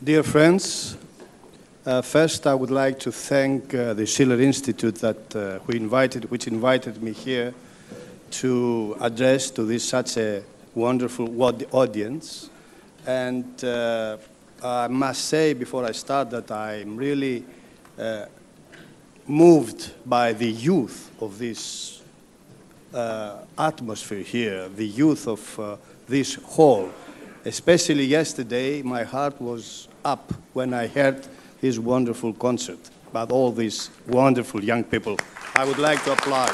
Dear friends, first I would like to thank the Schiller Institute which invited me here to address to this such a wonderful audience. And I must say before I start that I'm really moved by the youth of this atmosphere here, the youth of this hall. Especially yesterday, my heart was up when I heard this wonderful concert about all these wonderful young people. I would like to applaud.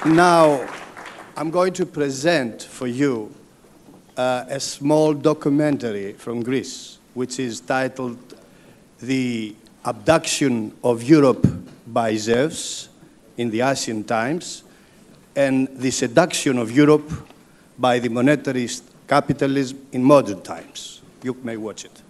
Now, I'm going to present for you a small documentary from Greece, which is titled The Abduction of Europe by Zeus in the Ancient Times, and the Seduction of Europe by the Monetarist Capitalism in Modern Times. You may watch it.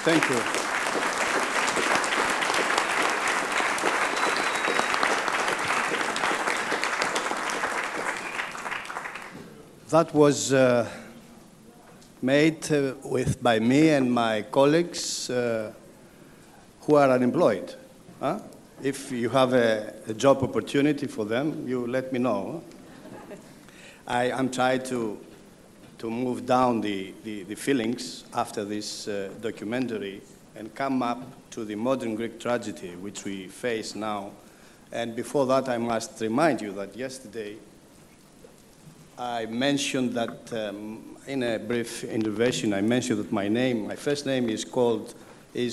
Thank you. That was made by me and my colleagues who are unemployed. Huh? If you have a job opportunity for them, you let me know. I'm trying to move down the feelings after this documentary and come up to the modern Greek tragedy which we face now. And before that, I must remind you that yesterday I mentioned that in a brief intervention, I mentioned that my first name is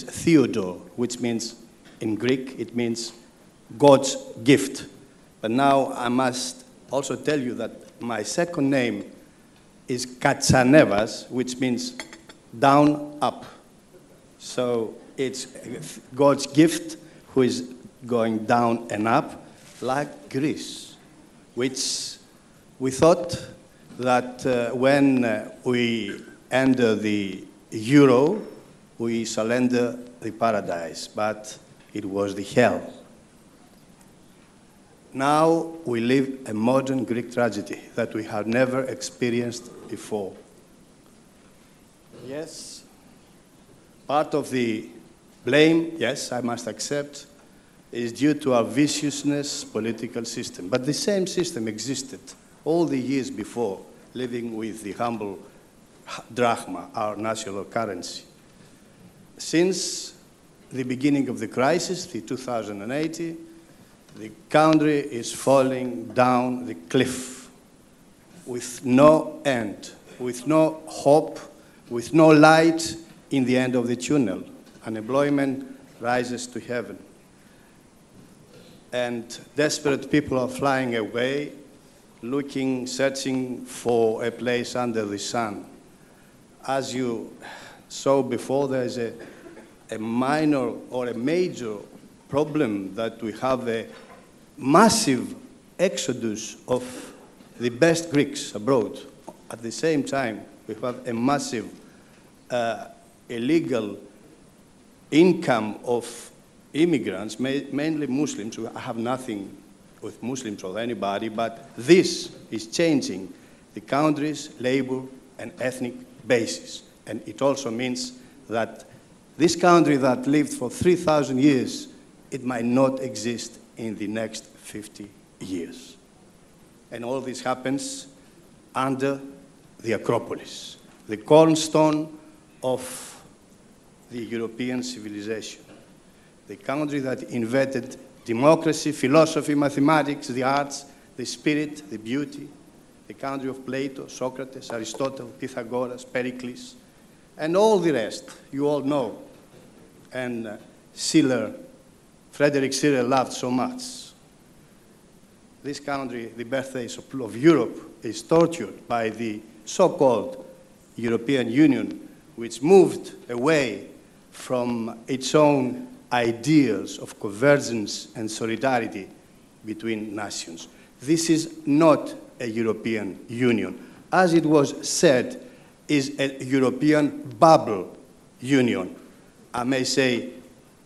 Theodore, which means, in Greek, it means God's gift. But now I must also tell you that my second name is Katsanevas, which means down, up. So it's God's gift who is going down and up, like Greece, which we thought that when we enter the euro, we shall enter the paradise, but it was the hell. Now we live a modern Greek tragedy that we have never experienced before. Yes, part of the blame, yes, I must accept, is due to our viciousness political system. But the same system existed all the years before, living with the humble drachma, our national currency. Since the beginning of the crisis, the 2080, the country is falling down the cliff with no end, with no hope, with no light in the end of the tunnel. Unemployment rises to heaven. And desperate people are flying away, looking, searching for a place under the sun. As you saw before, there's a minor or a major problem that we have a massive exodus of the best Greeks abroad. At the same time, we have a massive illegal income of immigrants, mainly Muslims. I have nothing with Muslims or anybody, but this is changing the country's labor and ethnic basis. And it also means that this country that lived for 3,000 years, it might not exist in the next 50 years. And all this happens under the Acropolis, the cornerstone of the European civilization, the country that invented democracy, philosophy, mathematics, the arts, the spirit, the beauty, the country of Plato, Socrates, Aristotle, Pythagoras, Pericles, and all the rest, you all know. And Schiller, Frederick Schiller loved so much. This country, the birthplace of Europe, is tortured by the so-called European Union, which moved away from its own ideals of convergence and solidarity between nations. This is not a European Union. As it was said, is a European bubble union. I may say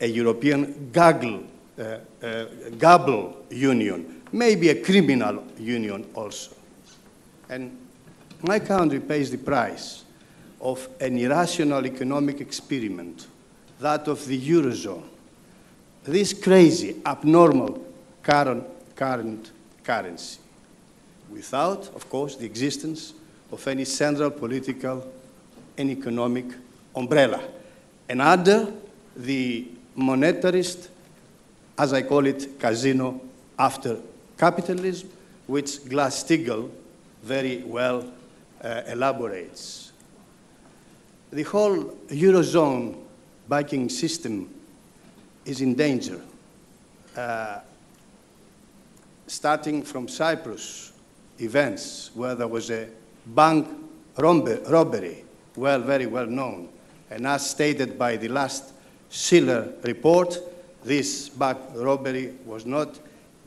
a European gaggle union, maybe a criminal union also. And my country pays the price of an irrational economic experiment, that of the Eurozone. This crazy, abnormal current currency, without, of course, the existence of any central political and economic umbrella. And under the monetarist, as I call it, casino after capitalism, which Glass-Steagall very well elaborates. The whole Eurozone banking system is in danger. Starting from Cyprus events, where there was a bank robbery, very well known. And as stated by the last Schiller report, this bank robbery was not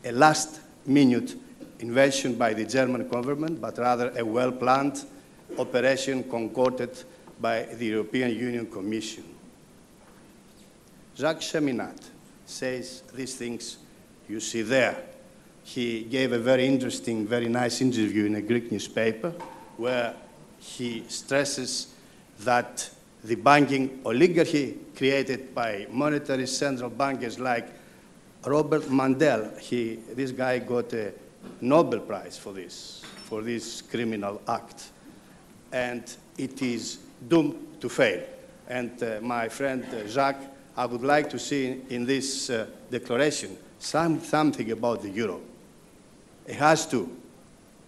a last-minute invention by the German government, but rather a well-planned operation concocted by the European Union Commission. Jacques Cheminade says these things you see there. He gave a very interesting, very nice interview in a Greek newspaper where he stresses that the banking oligarchy created by monetarist central bankers like Robert Mandel, this guy got a Nobel Prize for this criminal act. And it is doomed to fail. And my friend Jacques, I would like to see in this declaration something about the euro. It has to,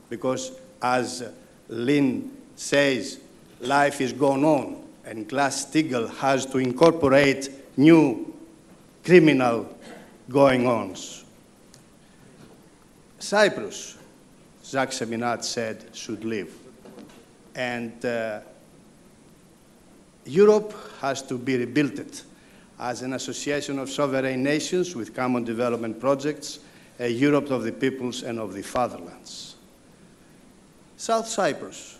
because as Lynn says, life is going on, and Glass-Steagall has to incorporate new criminal going-ons. Cyprus, Jacques Cheminade said, should live. And Europe has to be rebuilt as an association of sovereign nations with common development projects, a Europe of the peoples and of the fatherlands. South Cyprus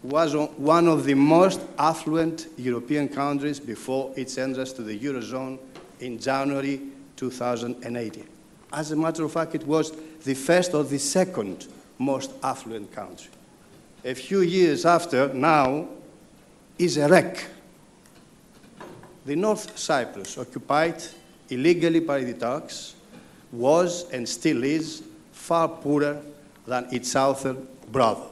was one of the most affluent European countries before its entrance to the Eurozone in January 2018. As a matter of fact, it was the first or the second most affluent country. A few years after, now, is a wreck. The North Cyprus, occupied illegally by the Turks, was and still is far poorer than its southern brother.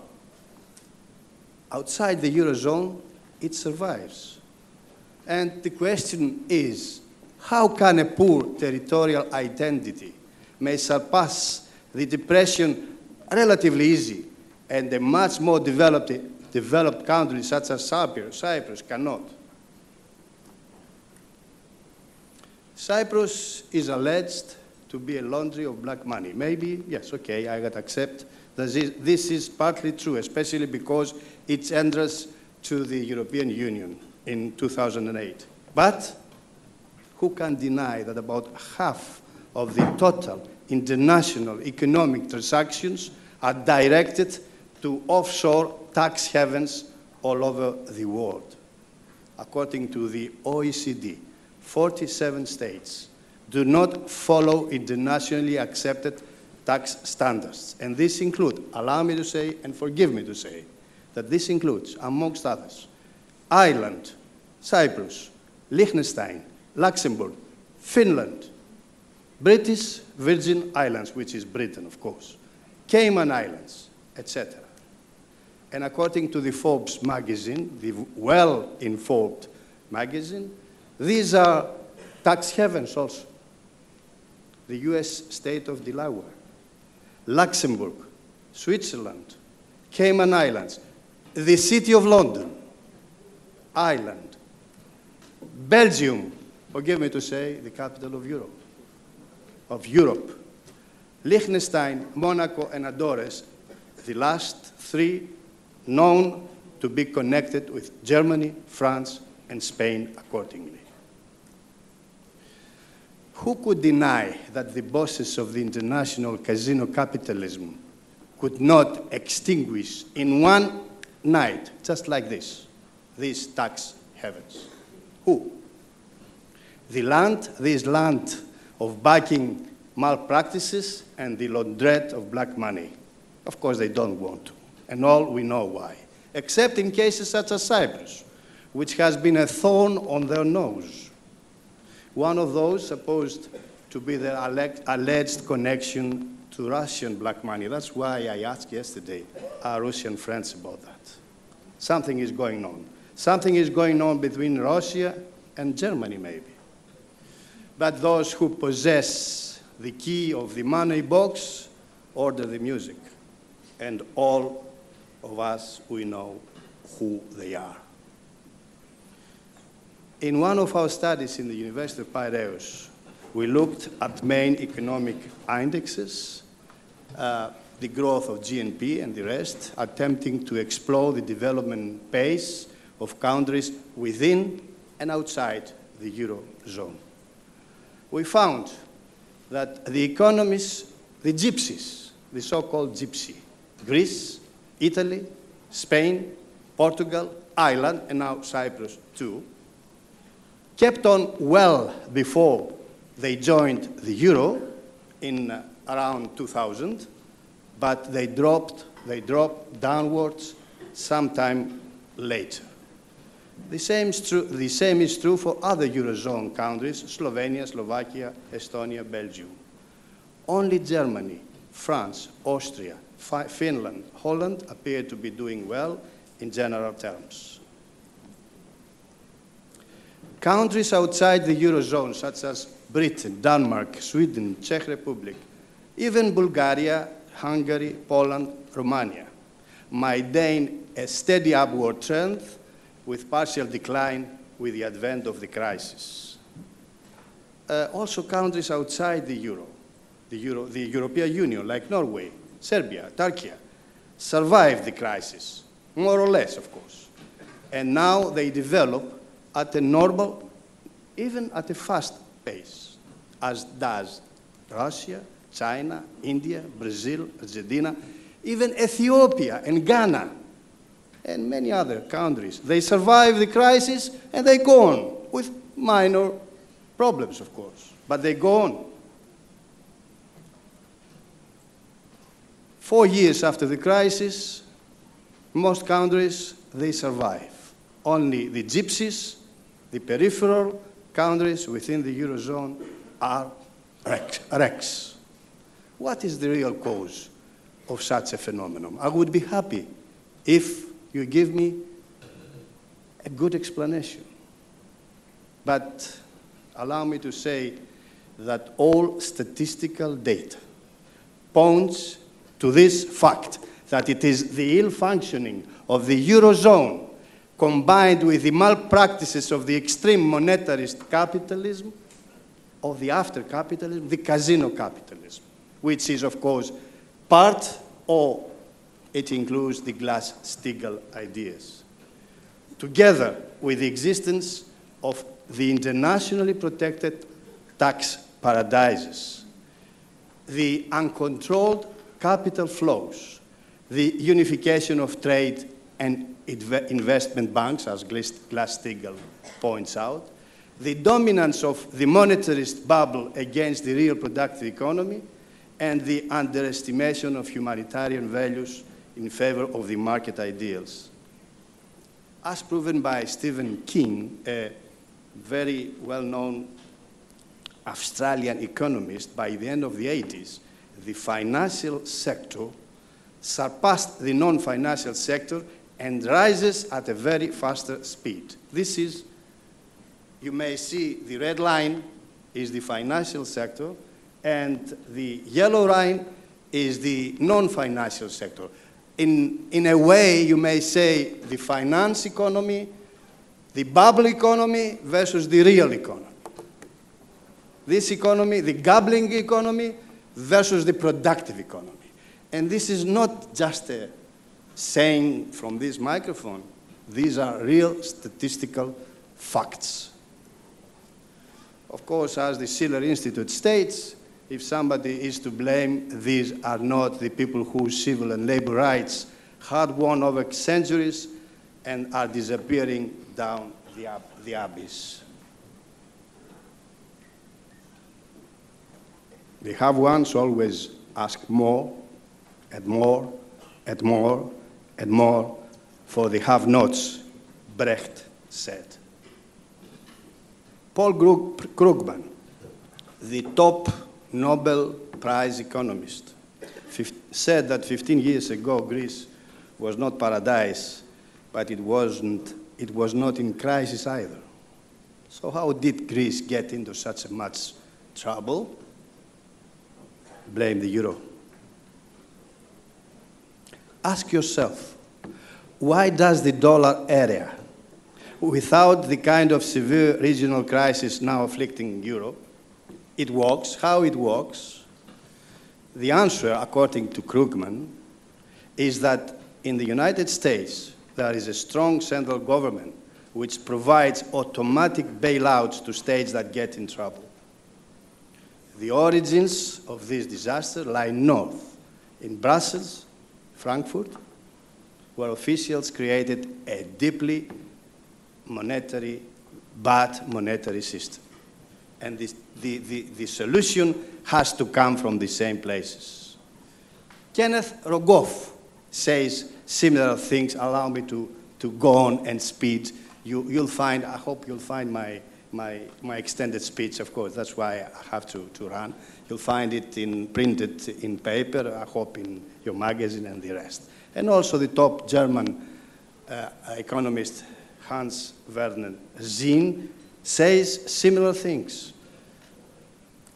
Outside the Eurozone, it survives. And the question is, how can a poor territorial identity may surpass the depression relatively easy, and a much more developed country such as Cyprus cannot? Cyprus is alleged to be a laundry of black money. Maybe, yes, okay, I would accept that this is partly true, especially because its entrance to the European Union in 2008. But who can deny that about half of the total international economic transactions are directed to offshore tax havens all over the world? According to the OECD, 47 states do not follow internationally accepted tax standards. And this includes, allow me to say, and forgive me to say, that this includes, amongst others, Ireland, Cyprus, Liechtenstein, Luxembourg, Finland, British Virgin Islands, which is Britain, of course, Cayman Islands, etc. And according to the Forbes magazine, the well-informed magazine, these are tax havens also. The US state of Delaware, Luxembourg, Switzerland, Cayman Islands, the city of London, Ireland, Belgium, forgive me to say, the capital of Europe, Liechtenstein, Monaco, and Azores, the last three known to be connected with Germany, France, and Spain accordingly. Who could deny that the bosses of the international casino capitalism could not extinguish in one night, just like this, these tax havens? Who? This land of backing malpractices and the laundrette of black money. Of course, they don't want to, and all we know why, except in cases such as Cyprus, which has been a thorn on their nose. One of those supposed to be their alleged connection to Russian black money. That's why I asked yesterday our Russian friends about that. Something is going on. Something is going on between Russia and Germany, maybe. But those who possess the key of the money box order the music. And all of us, we know who they are. In one of our studies in the University of Piraeus, we looked at main economic indexes, the growth of GNP and the rest, attempting to explore the development pace of countries within and outside the Eurozone. We found that the economies, the gypsies, the so-called gypsy, Greece, Italy, Spain, Portugal, Ireland, and now Cyprus too, kept on well before they joined the euro in around 2000, but they dropped downwards sometime later. The same is true for other Eurozone countries, Slovenia, Slovakia, Estonia, Belgium. Only Germany, France, Austria, Finland, Holland appear to be doing well in general terms. Countries outside the Eurozone, such as Britain, Denmark, Sweden, Czech Republic, even Bulgaria, Hungary, Poland, Romania, maintain a steady upward trend with partial decline with the advent of the crisis. Also countries outside the euro, the European Union, like Norway, Serbia, Turkey, survived the crisis, more or less, of course. And now they develop at a normal, even at a fast pace, as does Russia, China, India, Brazil, Argentina, even Ethiopia and Ghana, and many other countries. They survive the crisis and they go on with minor problems, of course, but they go on. 4 years after the crisis, most countries, they survive. Only the gypsies, the peripheral countries within the Eurozone are wrecks. What is the real cause of such a phenomenon? I would be happy if you give me a good explanation. But allow me to say that all statistical data points to this fact, that it is the ill functioning of the Eurozone combined with the malpractices of the extreme monetarist capitalism, of the after-capitalism, the casino capitalism, which is, of course, part or it includes the Glass-Steagall ideas, together with the existence of the internationally protected tax paradises, the uncontrolled capital flows, the unification of trade and investment banks, as Glass-Steagall points out, the dominance of the monetarist bubble against the real productive economy, and the underestimation of humanitarian values in favor of the market ideals. As proven by Stephen King, a very well-known Australian economist, by the end of the 80s, the financial sector surpassed the non-financial sector and rises at a very faster speed. This is, you may see the red line is the financial sector, and the yellow line is the non-financial sector. In a way, you may say the finance economy, the bubble economy versus the real economy. This economy, the gambling economy versus the productive economy. And this is not just a saying from this microphone. These are real statistical facts. Of course, as the Schiller Institute states, if somebody is to blame, these are not the people whose civil and labor rights had won over centuries and are disappearing down the abyss. They have once always asked more and more and more and more for the have-nots, Brecht said. Paul Krugman, the top Nobel Prize economist, said that 15 years ago Greece was not paradise, but it was not in crisis either. So how did Greece get into such much trouble? Blame the euro. Ask yourself, why does the dollar area, without the kind of severe regional crisis now afflicting Europe, it works, how it works? The answer, according to Krugman, is that in the United States, there is a strong central government which provides automatic bailouts to states that get in trouble. The origins of this disaster lie north, in Brussels, Frankfurt, where officials created a deeply monetary bad monetary system. And the solution has to come from the same places. Kenneth Rogoff says similar things. Allow me to go on and speed. You'll find, I hope you'll find my extended speech, of course. That's why I have to run. You'll find it printed in paper, I hope in your magazine and the rest. And also the top German economist, Hans Werner Sinn, says similar things.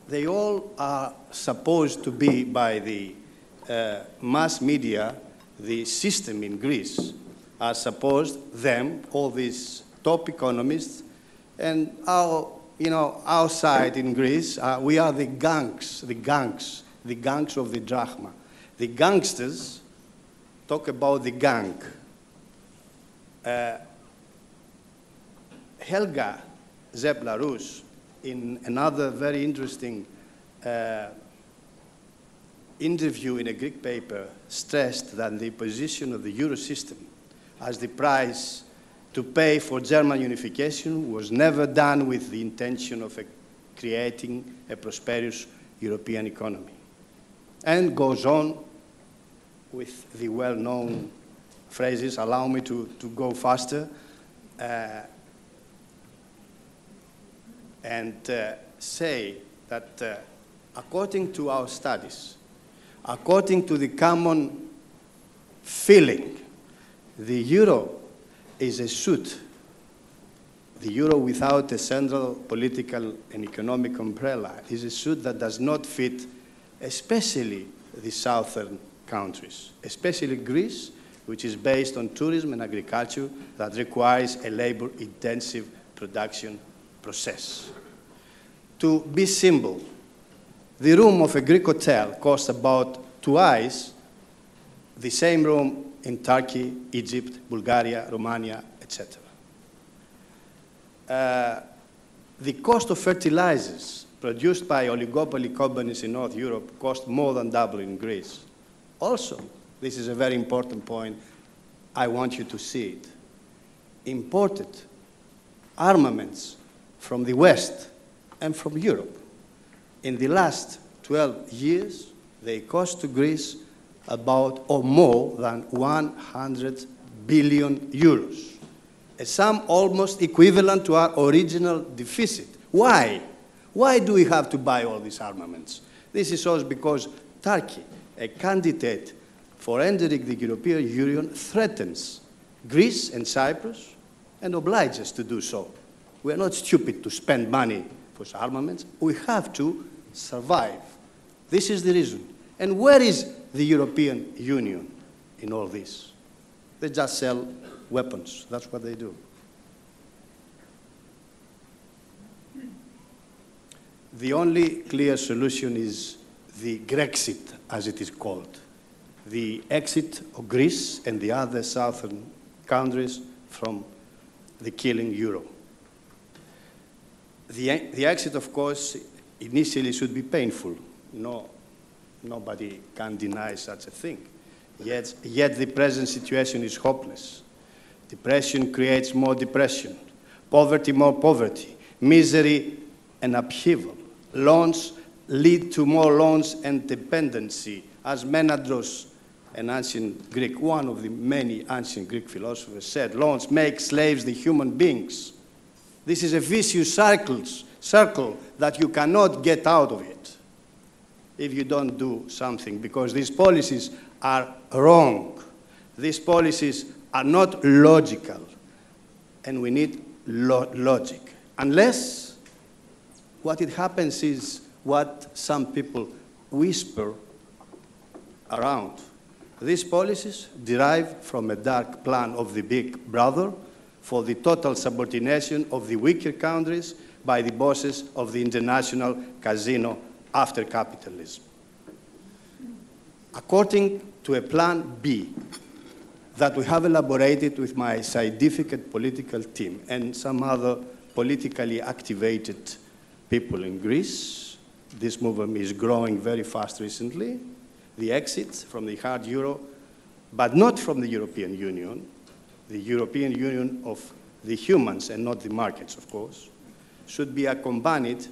They all are supposed to be, by the mass media, the system in Greece, are supposed, all these top economists, and our side in Greece, we are the gangs of the drachma. The gangsters talk about the gang. Helga Zepp-Larouche, in another very interesting interview in a Greek paper, stressed that the position of the Euro system as the price to pay for German unification was never done with the intention of creating a prosperous European economy. And goes on with the well-known phrases. Allow me to go faster. And say that according to our studies, according to the common feeling, the euro is a suit. The euro without a central political and economic umbrella is a suit that does not fit, especially the southern countries, especially Greece, which is based on tourism and agriculture that requires a labor-intensive production process. To be simple, the room of a Greek hotel costs about twice the same room in Turkey, Egypt, Bulgaria, Romania, etc. The cost of fertilizers produced by oligopoly companies in North Europe cost more than double in Greece. Also, this is a very important point, I want you to see it. Imported armaments from the West and from Europe, in the last 12 years, they cost to Greece about or more than 100 billion euros, a sum almost equivalent to our original deficit. Why? Why do we have to buy all these armaments? This is also because Turkey, a candidate for entering the European Union, threatens Greece and Cyprus and obliges us to do so. We are not stupid to spend money for armaments. We have to survive. This is the reason. And where is the European Union in all this? They just sell weapons. That's what they do. The only clear solution is the Grexit, as it is called, the exit of Greece and the other southern countries from the killing euro. The exit, of course, initially should be painful. Nobody can deny such a thing. Yet the present situation is hopeless. Depression creates more depression, poverty more poverty, misery and upheaval. Loans lead to more loans and dependency. As Menadros, an ancient Greek, one of the many ancient Greek philosophers, said, loans make slaves the human beings. This is a vicious circle that you cannot get out of it if you don't do something, because these policies are wrong. These policies are not logical, and we need logic. Unless what it happens is what some people whisper around. These policies derive from a dark plan of the big brother for the total subordination of the weaker countries by the bosses of the international casino after capitalism. According to a plan B that we have elaborated with my scientific and political team and some other politically activated people in Greece, this movement is growing very fast recently, the exit from the hard euro, but not from the European Union of the humans and not the markets, of course, should be accompanied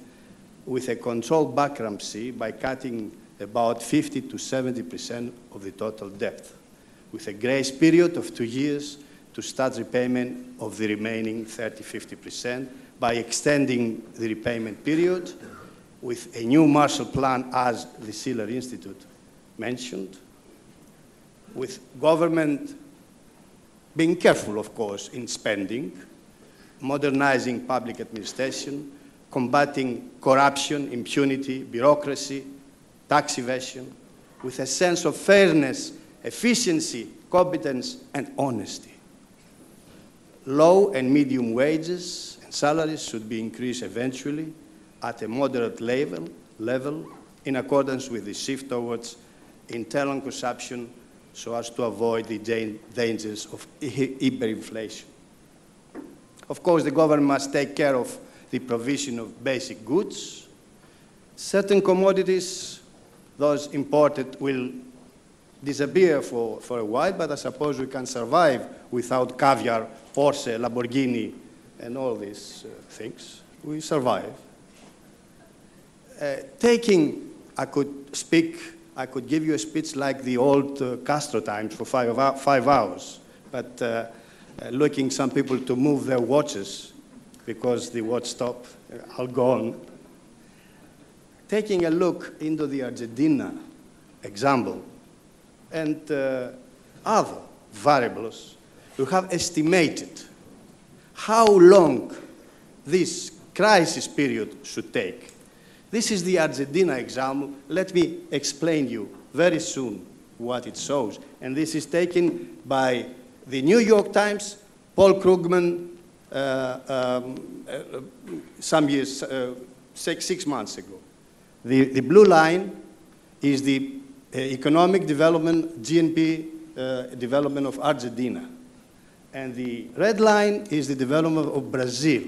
with a controlled bankruptcy by cutting about 50 to 70% of the total debt, with a grace period of 2 years to start repayment of the remaining 30–50% by extending the repayment period with a new Marshall Plan, as the Schiller Institute mentioned, with government being careful, of course, in spending, modernizing public administration, combating corruption, impunity, bureaucracy, tax evasion, with a sense of fairness, efficiency, competence, and honesty. Low and medium wages and salaries should be increased eventually at a moderate level in accordance with the shift towards internal consumption so as to avoid the dangers of hyperinflation. Of course, the government must take care of the provision of basic goods. Certain commodities, those imported, will disappear for a while, but I suppose we can survive without caviar, Porsche, Lamborghini, and all these things. We survive. I could give you a speech like the old Castro times for 5 hours, but looking some people to move their watches because the watch stopped, I'll go on. Taking a look into the Argentina example and other variables, we have estimated how long this crisis period should take. This is the Argentina example. Let me explain you very soon what it shows. And this is taken by the New York Times, Paul Krugman, some years, 6 months ago. The blue line is the economic development, GNP development of Argentina. And the red line is the development of Brazil.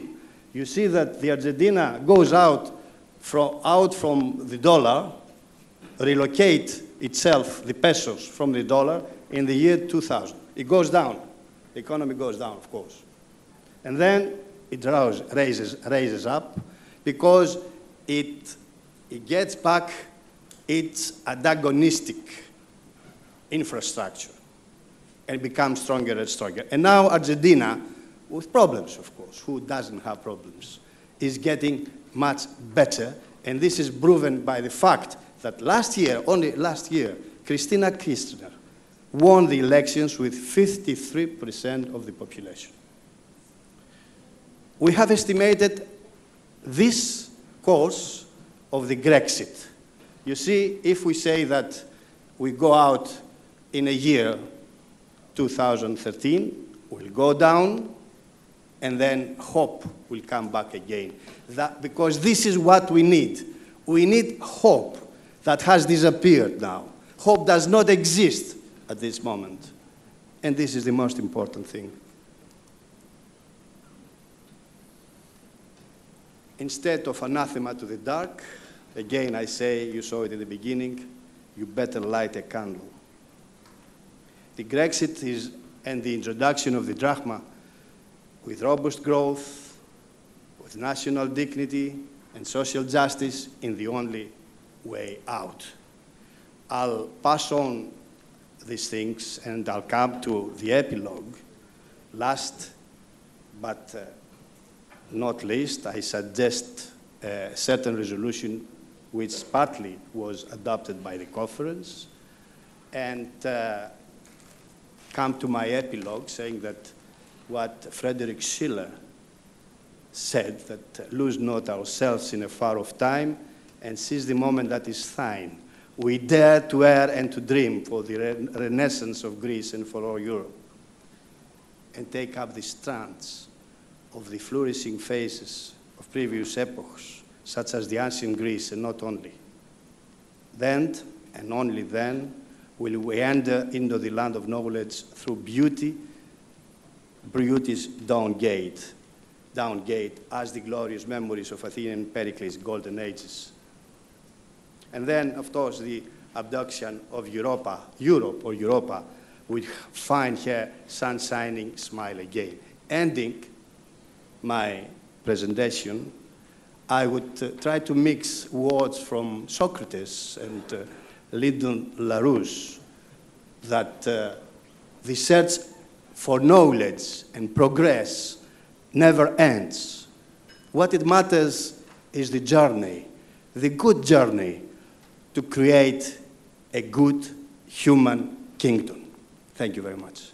You see that the Argentina goes out from the dollar, relocate itself, the pesos, from the dollar in the year 2000. It goes down. The economy goes down, of course. And then it raises up because it gets back its antagonistic infrastructure and becomes stronger and stronger. And now Argentina, with problems, of course, who doesn't have problems, is getting much better. And this is proven by the fact that last year, only last year, Cristina Kirchner won the elections with 53% of the population. We have estimated this course of the Grexit. You see, if we say that we go out in a year, 2013, we'll go down, and then hope will come back again. Because this is what we need. We need hope that has disappeared now. Hope does not exist at this moment. And this is the most important thing. Instead of anathema to the dark, again I say, you saw it in the beginning, you better light a candle. The Grexit is, and the introduction of the drachma, with robust growth, with national dignity and social justice, in the only way out. I'll pass on these things and I'll come to the epilogue. Last but not least, I suggest a certain resolution which partly was adopted by the conference, and come to my epilogue saying that what Friedrich Schiller said, that lose not ourselves in a far-off time and seize the moment that is thine. We dare to err and to dream for the renaissance of Greece and for all Europe, and take up the strands of the flourishing phases of previous epochs, such as the ancient Greece, and not only. Then, and only then, will we enter into the land of knowledge through beauty, beauty's dawn gate, as the glorious memories of Athenian Pericles' golden ages. And then, of course, the abduction of Europe, will find her sun-shining smile again, ending my presentation, I would try to mix words from Socrates and Lyndon LaRouche, that the search for knowledge and progress never ends. What it matters is the journey, the good journey to create a good human kingdom. Thank you very much.